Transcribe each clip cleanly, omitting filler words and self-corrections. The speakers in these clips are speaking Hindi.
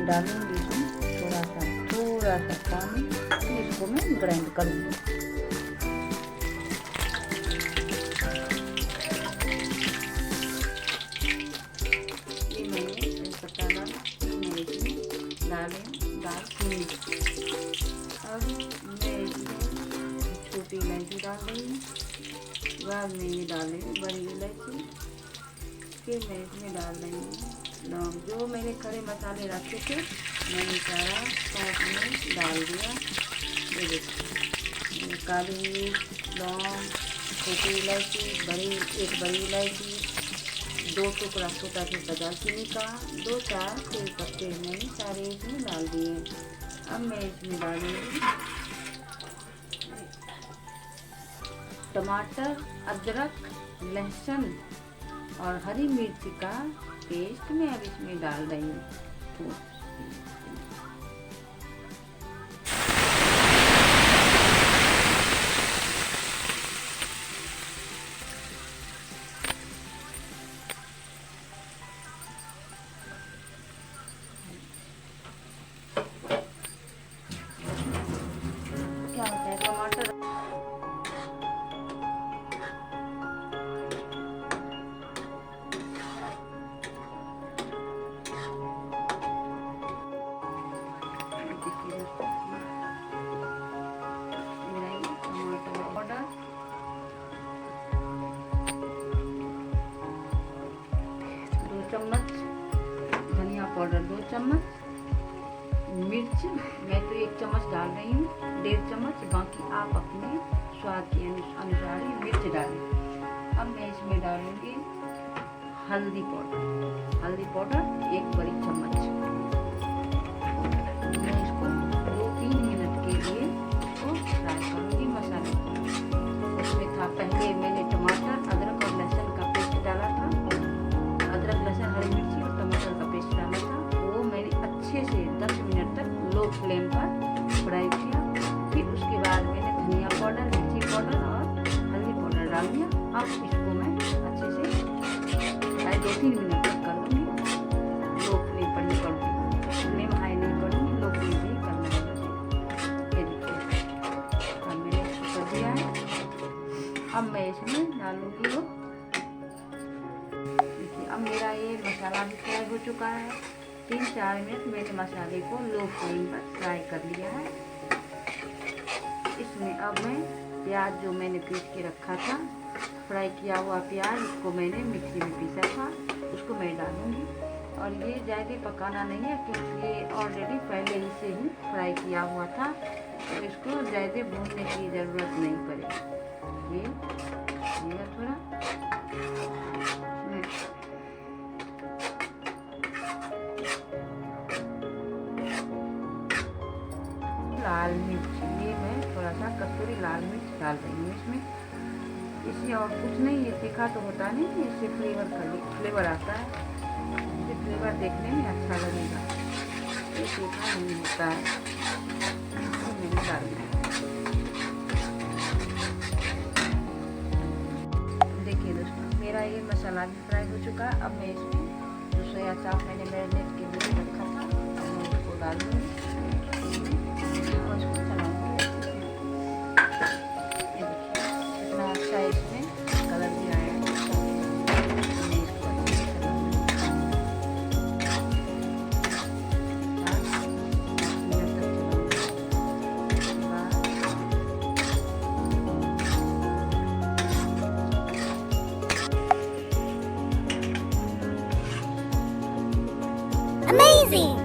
मैं डालूंगी इसमें थोड़ा सा पानी, इसको मैं ग्राइंड करूँगी। ये मैंने तेजपत्ता डाला, मैं इसमें दालचीनी, अब मैं इसमें छोटी इलायची डाल रही हूँ, बाद में ये डाल रही हूँ बड़ी इलायची, फिर मैं इसमें डाल रही हूँ लौंग। जो मैंने खड़े मसाले रखे थे मैंने सारा सौंफ में डाल दिया। ये देखिए, काली मिर्च, लौंग, छोटी इलायची, एक बड़ी इलायची, 2 टुकड़ा छोटा छोटा दालचीनी का, 2-4 तेज पत्ते मैंने सारे इसमें डाल दिए। अब मैं इसमें डालूंगी टमाटर, अदरक, लहसुन और हरी मिर्च का पेस्ट मैं अब इसमें डाल रही हूँ। क्या होता है टमाटर पाउडर, 2 चम्मच धनिया पाउडर, 2 चम्मच मिर्च, मैं तो 1 चम्मच डाल रही हूँ, 1.5 चम्मच, बाकी आप अपने स्वाद के अनुसार ही मिर्च डालें। अब मैं इसमें डालूंगी हल्दी पाउडर 1 बड़ी चम्मच। मैं इसको 2-3 मिनट के लिए फ्राई करूँगी मसाले को। उसमें था पहले मैंने टमाटर, अदरक और लहसुन का पेस्ट डाला था, अदरक, लहसुन, हरी मिर्ची और टमाटर का पेस्ट डाला था, वो मैंने अच्छे से 10 मिनट तक लो फ्लेम पर फ्राई किया। फिर उसके बाद मैंने धनिया पाउडर, मिर्ची पाउडर और हल्दी पाउडर डाल दिया। अब इसको मैं अच्छे से फ्राई 2-3 मिनट तक कर लूँगी। लो फ्लेम पर ही करूँगी, फ्लेम हाई नहीं करूँगी, लो फ्लेम पर ही करना है मुझे। ये देखिए, अब मैंने इसको कर दिया है। अब मैं इसमें डालूँगी वो, देखिए अब मेरा ये मसाला भी फ्राई हो चुका है। 3-4 मिनट मैंने मसाले को लो फ्लेम पर फ्राई कर लिया है। इसमें अब मैं प्याज जो मैंने पीस के रखा था, फ्राई किया हुआ प्याज, उसको मैंने मिक्सी में पीसा था, उसको मैं डालूँगी। और ये ज़्यादा पकाना नहीं है क्योंकि ये ऑलरेडी पहले ही से ही फ्राई किया हुआ था, तो इसको ज़्यादा भूनने की ज़रूरत नहीं पड़ेगी। ये थोड़ा लाल मिर्च, ये मैं थोड़ा सा कसूरी लाल मिर्च डाल रही हूँ इसमें। इससे और कुछ नहीं, ये तीखा तो होता नहीं, इससे फ्लेवर आता है, इससे फ्लेवर देखने में अच्छा लगेगा, ये तीखा नहीं होता है। तो मैंने डाल दिया। देखिए दोस्तों, मेरा ये मसाला भी फ्राई हो चुका है। अब मैं इसमें जो सोया चाप मैंने मैरिनेट के लिए रखा था, मैं उसको डाल दूँगी। इसमें कलर भी आया है। Amazing!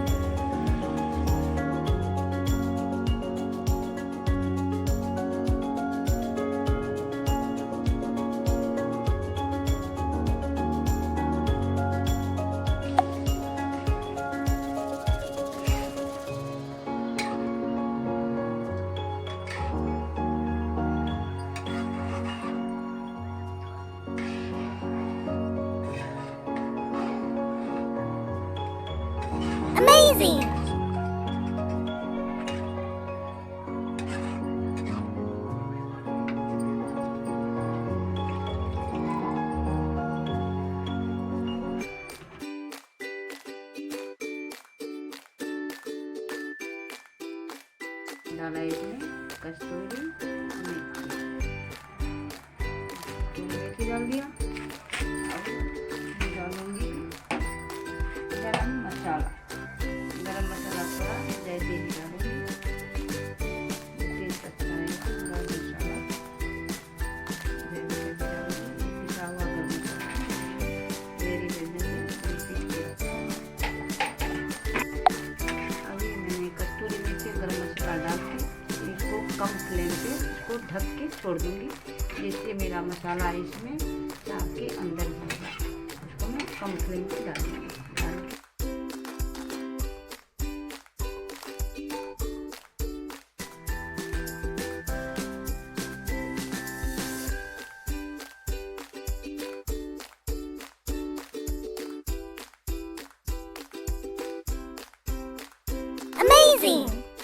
Amazing! मसाला इसमें कस्तूरी मेथी डाल दिया। अब डालूंगी गरम मसाला। गरम मसाला थोड़ा जैसे ही डालूंगी, टेस्ट अच्छा आएगा। गरम मसाला पिसा हुआ गरम मसाला मेरी अभी मैंने कस्तूरी मेथी गरम मसाला डाल के इसको कम फ्लेम पे इसको ढक के छोड़ दूंगी, जिससे मेरा मसाला इसमें जाके अंदर जाएगा। उसको मैं कम फ्लेम पे डाल दूँगी। Amazing!